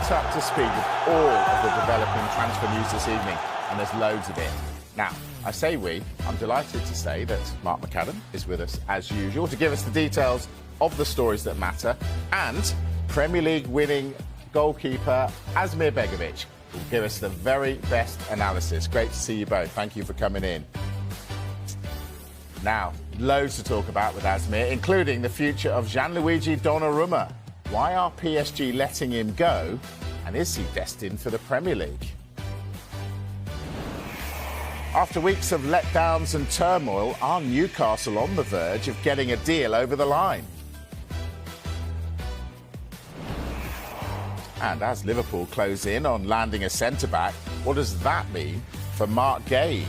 kept up to speed with all of the developing transfer news this evening, and there's loads of it. Now, I say we, I'm delighted to say that Mark McAdam is with us as usual to give us the details of the stories that matter, and Premier League winning goalkeeper Asmir Begovic will give us the very best analysis. Great to see you both. Thank you for coming in. Now, loads to talk about with Asmir, including the future of Gianluigi Donnarumma. Why are PSG letting him go? And is he destined for the Premier League? After weeks of letdowns and turmoil, are Newcastle on the verge of getting a deal over the line? And as Liverpool close in on landing a centre-back, what does that mean for Mark Gay?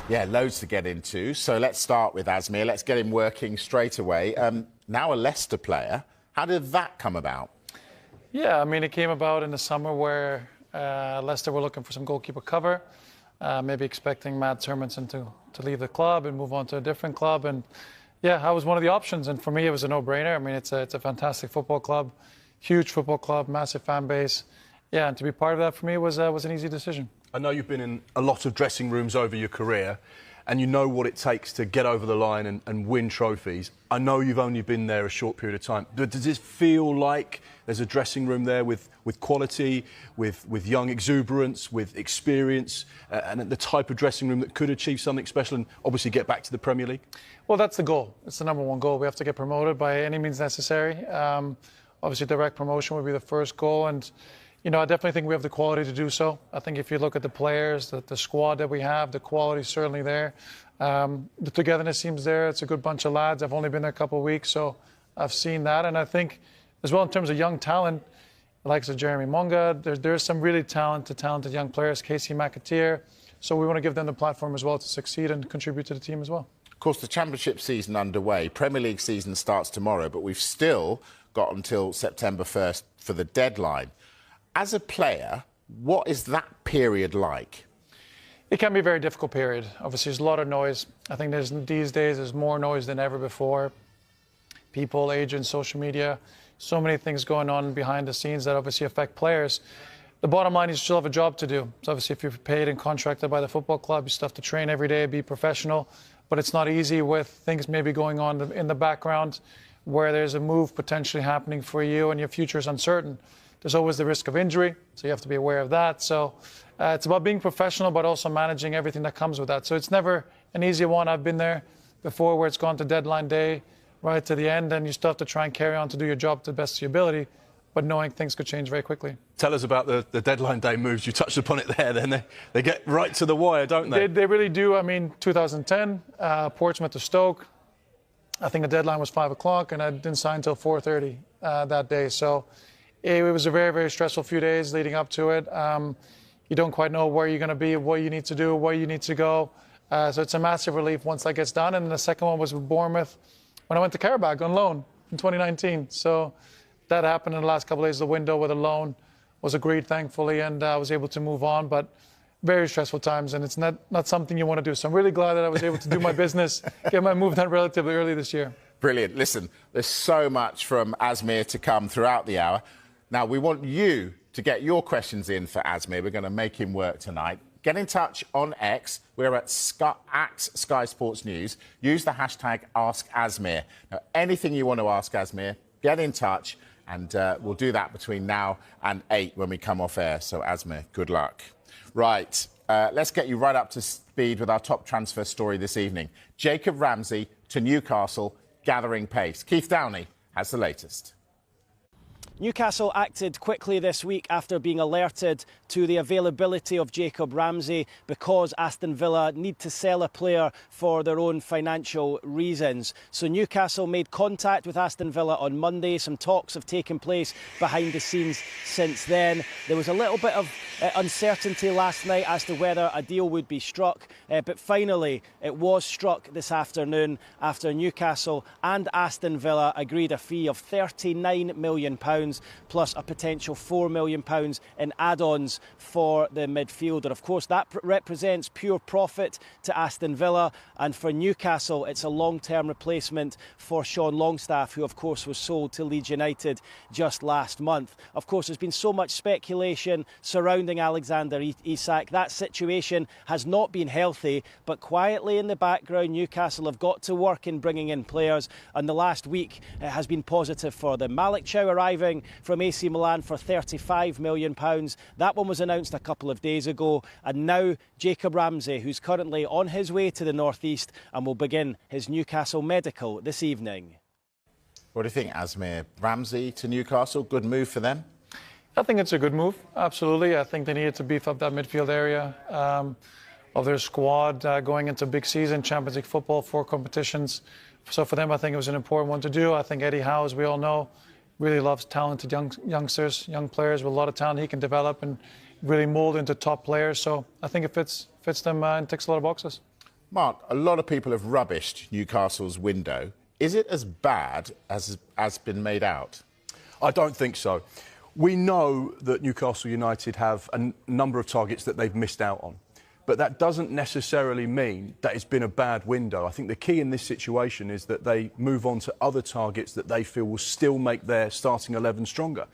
Yeah, loads to get into. So let's start with Asmir. Let's get him working straight away. Now a Leicester player. How did that come about? Yeah, I mean, it came about in the summer where Leicester were looking for some goalkeeper cover, maybe expecting Matt Hermansen to leave the club and move on to a different club. And yeah, I was one of the options. And for me, it was a no-brainer. I mean, it's a fantastic football club, huge football club, massive fan base. Yeah, and to be part of that for me was an easy decision. I know you've been in a lot of dressing rooms over your career and you know what it takes to get over the line and win trophies. I know you've only been there a short period of time, but does it feel like there's a dressing room there with quality, with young exuberance, with experience, and the type of dressing room that could achieve something special and obviously get back to the Premier League? Well, that's the goal. It's the number one goal. We have to get promoted by any means necessary. Obviously, direct promotion would be the first goal, and you know, I definitely think we have the quality to do so. I think if you look at the players, the squad that we have, the quality is certainly there. The togetherness seems there. It's a good bunch of lads. I've only been there a couple of weeks, so I've seen that. And I think, as well, in terms of young talent, like Jeremy Monga, there's some really talented young players, Casey McAteer. So we want to give them the platform as well to succeed and contribute to the team as well. Of course, the Championship season underway. Premier League season starts tomorrow, but we've still got until September 1st for the deadline. As a player, what is that period like? It can be a very difficult period. Obviously, there's a lot of noise. I think these days there's more noise than ever before. People, agents, social media, so many things going on behind the scenes that obviously affect players. The bottom line is you still have a job to do. So obviously, if you're paid and contracted by the football club, you still have to train every day, be professional. But it's not easy with things maybe going on in the background where there's a move potentially happening for you and your future is uncertain. There's always the risk of injury, so you have to be aware of that. So it's about being professional, but also managing everything that comes with that. So it's never an easy one. I've been there before where it's gone to deadline day, right to the end, and you still have to try and carry on to do your job to the best of your ability, but knowing things could change very quickly. Tell us about the deadline day moves. You touched upon it there. Then they get right to the wire, don't they? They really do. I mean, 2010, Portsmouth to Stoke. I think the deadline was 5 o'clock, and I didn't sign until 4:30 that day. So it was a very, very stressful few days leading up to it. You don't quite know where you're going to be, what you need to do, where you need to go. So it's a massive relief once that gets done. And the second one was with Bournemouth when I went to Karabakh on loan in 2019. So that happened in the last couple of days. The window with a loan was agreed, thankfully, and I was able to move on. But very stressful times, and it's not something you want to do. So I'm really glad that I was able to do my business, get my move done relatively early this year. Brilliant. Listen, there's so much from Asmir to come throughout the hour. Now, we want you to get your questions in for Asmir. We're going to make him work tonight. Get in touch on X. We're at Sky Sports News. Use the hashtag AskAsmir. Now, anything you want to ask Asmir, get in touch, and we'll do that between now and 8 when we come off air. So, Asmir, good luck. Right, let's get you right up to speed with our top transfer story this evening. Jacob Ramsey to Newcastle, gathering pace. Keith Downey has the latest. Newcastle acted quickly this week after being alerted to the availability of Jacob Ramsey because Aston Villa need to sell a player for their own financial reasons. So Newcastle made contact with Aston Villa on Monday. Some talks have taken place behind the scenes since then. There was a little bit of uncertainty last night as to whether a deal would be struck, but finally it was struck this afternoon after Newcastle and Aston Villa agreed a fee of £39 million plus a potential £4 million in add-ons for the midfielder. Of course, that represents pure profit to Aston Villa, and for Newcastle, it's a long-term replacement for Sean Longstaff, who, of course, was sold to Leeds United just last month. Of course, there's been so much speculation surrounding Alexander Isak. That situation has not been healthy, but quietly in the background, Newcastle have got to work in bringing in players, and the last week has been positive for them. Malik Chow arriving from AC Milan for £35 million. That one was announced a couple of days ago, and now Jacob Ramsey, who's currently on his way to the northeast and will begin his Newcastle medical this evening. What do you think, Asmir? Ramsey to Newcastle, good move for them? I think it's a good move, absolutely. I think they needed to beef up that midfield area of their squad going into big season, Champions League football, 4 competitions. So for them, I think it was an important one to do. I think Eddie Howe, as we all know, really loves talented youngsters, young players with a lot of talent he can develop and really mould into top players. So I think it fits them and ticks a lot of boxes. Mark, a lot of people have rubbished Newcastle's window. Is it as bad as has been made out? I don't think so. We know that Newcastle United have a number of targets that they've missed out on. But that doesn't necessarily mean that it's been a bad window. I think the key in this situation is that they move on to other targets that they feel will still make their starting 11 stronger.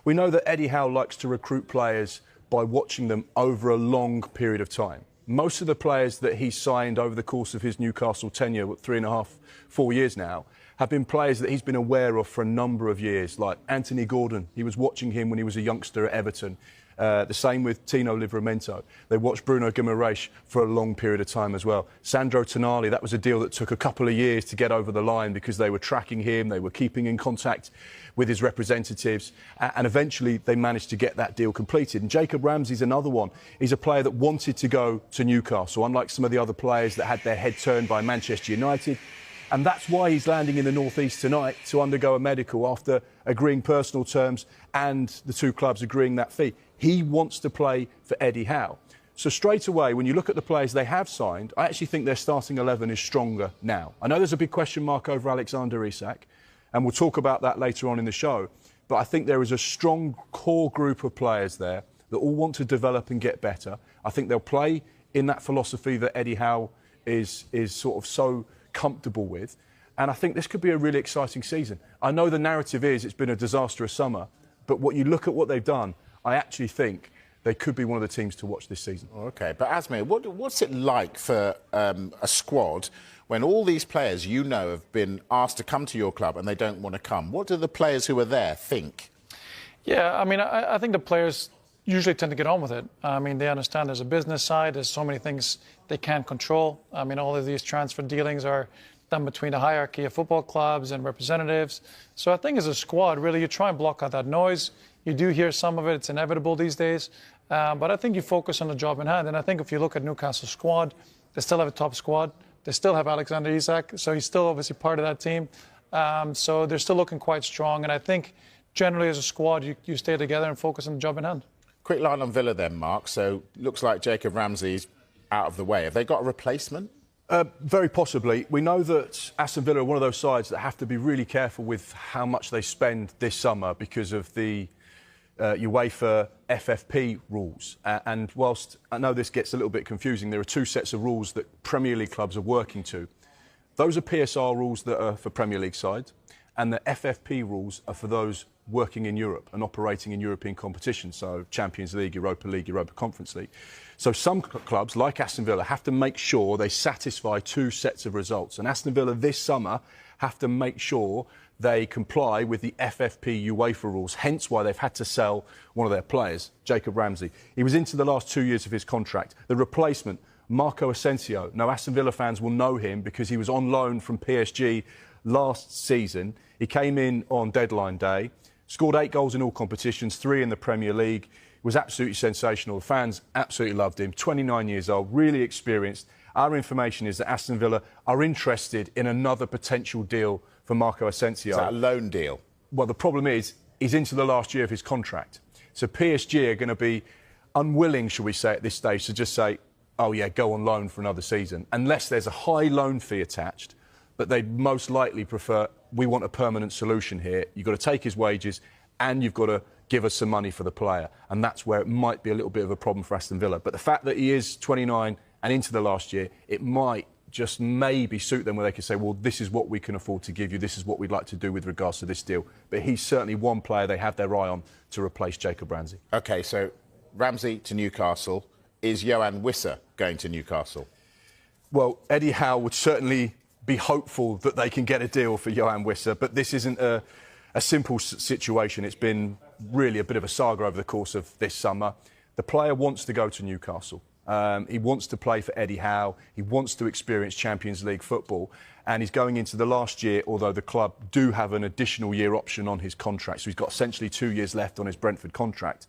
We know that Eddie Howe likes to recruit players by watching them over a long period of time. Most of the players that he's signed over the course of his Newcastle tenure, 3.5, 4 years now, have been players that he's been aware of for a number of years, like Anthony Gordon. He was watching him when he was a youngster at Everton. The same with Tino Livramento. They watched Bruno Guimaraes for a long period of time as well. Sandro Tonali, that was a deal that took a couple of years to get over the line because they were tracking him, they were keeping in contact with his representatives, and eventually they managed to get that deal completed. And Jacob Ramsey's another one. He's a player that wanted to go to Newcastle, unlike some of the other players that had their head turned by Manchester United. And that's why he's landing in the northeast tonight to undergo a medical after agreeing personal terms and the 2 clubs agreeing that fee. He wants to play for Eddie Howe. So straight away, when you look at the players they have signed, I actually think their starting 11 is stronger now. I know there's a big question mark over Alexander Isak, and we'll talk about that later on in the show. But I think there is a strong core group of players there that all want to develop and get better. I think they'll play in that philosophy that Eddie Howe is sort of so comfortable with. And I think this could be a really exciting season. I know the narrative is it's been a disastrous summer, but what you look at what they've done, I actually think they could be one of the teams to watch this season. OK, but Asmir, what's it like for a squad when all these players you know have been asked to come to your club and they don't want to come? What do the players who are there think? Yeah, I mean, I think the players usually tend to get on with it. I mean, they understand there's a business side, there's so many things they can't control. I mean, all of these transfer dealings are done between the hierarchy of football clubs and representatives. So I think as a squad, really, you try and block out that noise. You do hear some of it, it's inevitable these days. But I think you focus on the job in hand. And I think if you look at Newcastle's squad, they still have a top squad. They still have Alexander Isak, so he's still obviously part of that team. So they're still looking quite strong. And I think generally as a squad, you stay together and focus on the job in hand. Quick line on Villa then, Mark. So looks like Jacob Ramsey's out of the way. Have they got a replacement? Very possibly. We know that Aston Villa are one of those sides that have to be really careful with how much they spend this summer because of the UEFA FFP rules. And whilst I know this gets a little bit confusing, there are 2 sets of rules that Premier League clubs are working to. Those are PSR rules that are for Premier League sides, and the FFP rules are for those working in Europe and operating in European competitions, so Champions League, Europa Conference League. So some clubs, like Aston Villa, have to make sure they satisfy 2 sets of results. And Aston Villa this summer have to make sure they comply with the FFP UEFA rules, hence why they've had to sell one of their players, Jacob Ramsey. He was into the last 2 years of his contract. The replacement, Marco Asensio. Now, Aston Villa fans will know him because he was on loan from PSG last season. He came in on deadline day, scored 8 goals in all competitions, 3 in the Premier League. Was absolutely sensational. The fans absolutely loved him. 29 years old, really experienced. Our information is that Aston Villa are interested in another potential deal for Marco Asensio. Is that a loan deal? Well, the problem is he's into the last year of his contract. So PSG are going to be unwilling, shall we say, at this stage to just say, oh, yeah, go on loan for another season, unless there's a high loan fee attached. But they'd most likely prefer, we want a permanent solution here. You've got to take his wages and you've got to give us some money for the player. And that's where it might be a little bit of a problem for Aston Villa. But the fact that he is 29 and into the last year, it might just maybe suit them where they can say, well, this is what we can afford to give you, this is what we'd like to do with regards to this deal. But he's certainly one player they have their eye on to replace Jacob Ramsey. OK, so Ramsey to Newcastle. Is Yoane Wissa going to Newcastle? Well, Eddie Howe would certainly be hopeful that they can get a deal for Yoane Wissa, but this isn't a simple situation. It's been really a bit of a saga over the course of this summer. The player wants to go to Newcastle. He wants to play for Eddie Howe. He wants to experience Champions League football. And he's going into the last year, although the club do have an additional year option on his contract. So he's got essentially 2 years left on his Brentford contract.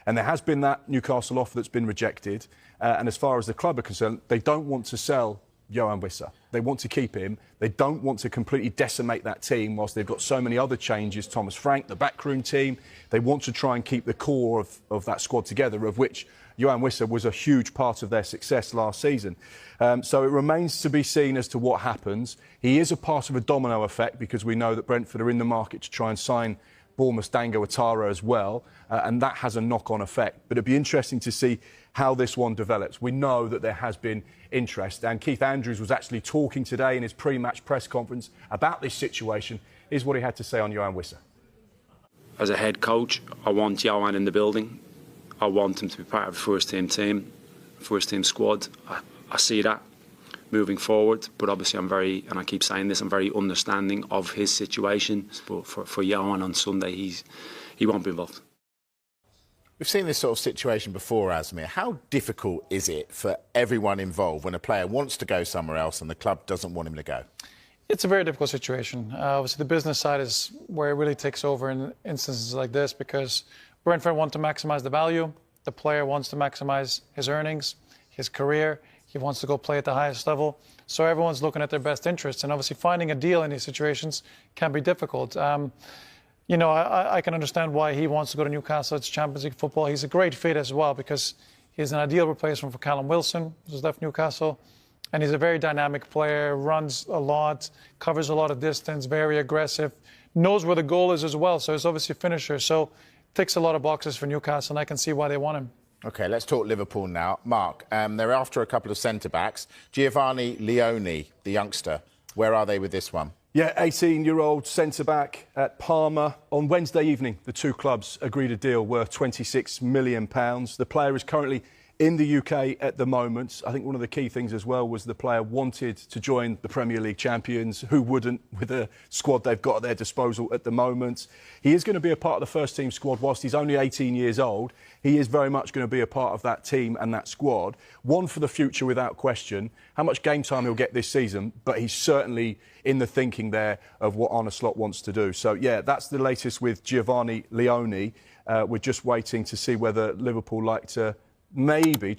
And there has been that Newcastle offer that's been rejected. And as far as the club are concerned, they don't want to sell Yoane Wissa. They want to keep him. They don't want to completely decimate that team whilst they've got so many other changes. Thomas Frank, the backroom team. They want to try and keep the core of that squad together, of which Yoane Wissa was a huge part of their success last season. So it remains to be seen as to what happens. He is a part of a domino effect because we know that Brentford are in the market to try and sign Bournemouth's Dango Ouattara as well, and that has a knock-on effect. But it'd be interesting to see how this one develops. We know that there has been interest, and Keith Andrews was actually talking today in his pre-match press conference about this situation. Here's what he had to say on Yoane Wissa. As a head coach, I want Yoane in the building. I want him to be part of the first-team squad. I see that moving forward, but obviously I'm very, and I keep saying this, I'm very understanding of his situation. But for Yoane on Sunday, he won't be involved. We've seen this sort of situation before, Asmir. How difficult is it for everyone involved when a player wants to go somewhere else and the club doesn't want him to go? It's a very difficult situation. Obviously, the business side is where it really takes over in instances like this because Brentford want to maximise the value. The player wants to maximise his earnings, his career. He wants to go play at the highest level. So everyone's looking at their best interests. And obviously finding a deal in these situations can be difficult. You know, I can understand why he wants to go to Newcastle. It's Champions League football. He's a great fit as well because he's an ideal replacement for Callum Wilson, who's left Newcastle. And he's a very dynamic player, runs a lot, covers a lot of distance, very aggressive, knows where the goal is as well. So he's obviously a finisher. So ticks a lot of boxes for Newcastle, and I can see why they want him. OK, let's talk Liverpool now. Mark, they're after a couple of centre-backs. Giovanni Leone, the youngster, where are they with this one? Yeah, 18-year-old centre-back at Parma. On Wednesday evening, the two clubs agreed a deal worth £26 million. The player is currently in the UK at the moment. I think one of the key things as well was the player wanted to join the Premier League champions. Who wouldn't with the squad they've got at their disposal at the moment? He is going to be a part of the first-team squad whilst he's only 18 years old. He is very much going to be a part of that team and that squad. One for the future without question. How much game time he'll get this season, but he's certainly in the thinking there of what Arne Slot wants to do. So, yeah, that's the latest with Giovanni Leone. We're just waiting to see whether Liverpool like to maybe